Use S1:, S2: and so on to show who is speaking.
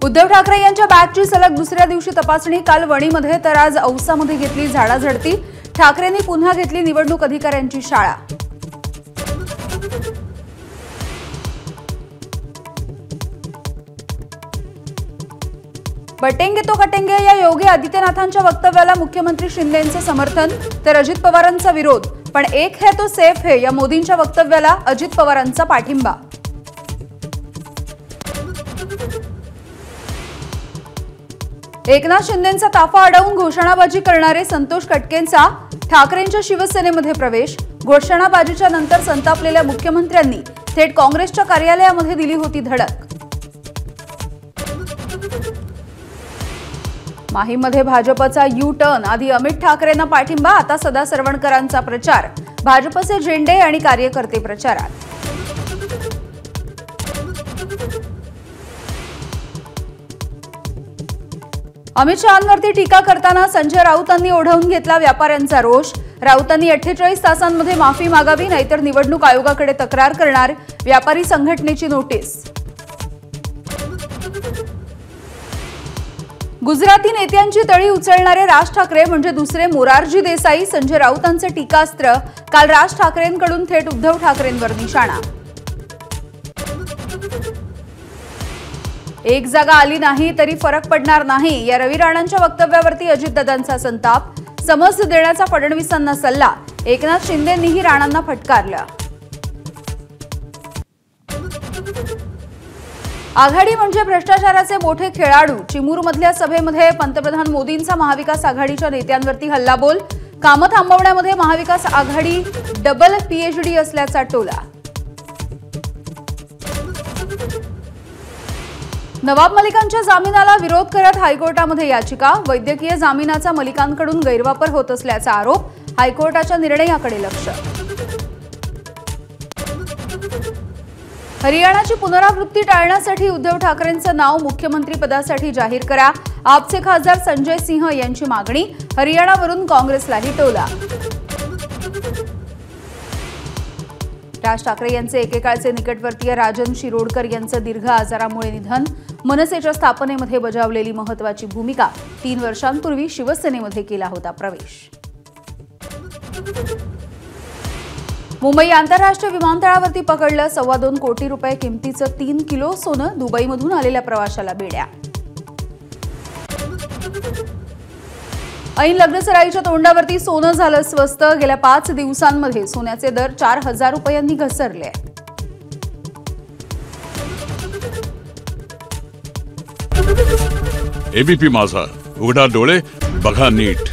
S1: उद्धव ठाकरे यांच्या बॅगची सलग दुसऱ्या दिवशी तपासणी काल वणीमध्ये तर आज औसामध्ये घेतली झाडाझडती। ठाकरेंनी पुन्हा घेतली निवडणूक अधिकाऱ्यांची शाळा। बटेंगे तो कटेंगे या योगी आदित्यनाथांच्या वक्तव्याला मुख्यमंत्री शिंदेंचं समर्थन तर अजित पवारांचा विरोध। पण एक है तो सेफ है या मोदींच्या वक्तव्याला अजित पवारांचा पाठिंबा। एकनाथ शिंदेंचा ताफा अडवून घोषणाबाजी करणारे संतोष कटकेंचा ठाकरेंच्या शिवसेनेमध्ये प्रवेश। घोषणाबाजीच्या नंतर संतापलेल्या मुख्यमंत्र्यांनी थेट काँग्रेसच्या कार्यालयामध्ये दिली होती धडक। माहीमध्ये भाजपचा यू टर्न, आधी अमित ठाकरेंना पाठिंबा, आता सदा सरवणकरांचा प्रचार। भाजपचे झेंडे आणि कार्यकर्ते प्रचारात। अमित शहांवरती टीका करताना संजय राऊतांनी ओढवून घेतला व्यापाऱ्यांचा रोष। राऊतांनी 48 तासांमध्ये माफी मागावी नाहीतर निवडणूक आयोगाकडे तक्रार करणार, व्यापारी संघटनेची नोटीस। गुजराती नेत्यांची तळी उचलणारे राज ठाकरे म्हणजे दुसरे मोरारजी देसाई, संजय राऊतांचे टीकास्त्र। काल राज ठाकरेंकडून थेट उद्धव ठाकरेंवर निशाणा। एक जागा आली नाही तरी फरक पडणार नाही या रवी राणांच्या वक्तव्यावरती अजितदादांचा संताप। समज देण्याचा फडणवीसांना सल्ला, एकनाथ शिंदेंनीही राणांना फटकारलं। आघाडी म्हणजे भ्रष्टाचाराचे मोठे खेळाडू, चिमूरमधल्या सभेमध्ये पंतप्रधान मोदींचा महाविकास आघाडीच्या नेत्यांवरती हल्लाबोल। कामं थांबवण्यामध्ये महाविकास आघाडी डबल पीएचडी असल्याचा टोला। नवाब मलिकांच्या जामिनाला विरोध करत हायकोर्टामध्ये याचिका। वैद्यकीय जामिनाचा मलिकांकडून गैरवापर होत असल्याचा आरोप, हायकोर्टाच्या निर्णयाकडे लक्ष। हरियाणाची पुनरावृत्ती टाळण्यासाठी उद्धव ठाकरेंचं नाव मुख्यमंत्री पदासाठी जाहीर करा, आपचे खासदार संजय सिंह यांची मागणी। हरियाणावरून काँग्रेसलाही टोला। राज ठाकरे यांचे एकेकाळचे निकटवर्तीय राजन शिरोडकर यांचं दीर्घ आजारामुळे निधन। मनसेच्या स्थापनेमध्ये बजावलेली महत्त्वाची भूमिका, 3 वर्षांपूर्वी शिवसेनेमध्ये केला होता प्रवेश। मुंबई आंतरराष्ट्रीय विमानतळावरती पकडलं 2.25 कोटी रुपये किमतीचं 3 किलो सोनं। दुबईमधून आलेल्या प्रवाशाला बेड्या। ऐन लग्नसराईच्या तोंडावरती सोनं झालं स्वस्त। गेल्या 5 दिवसांमध्ये सोन्याचे दर 4,000 रुपयांनी घसरले।
S2: एबीपी माझा, उघडा डोळे बघा नीट।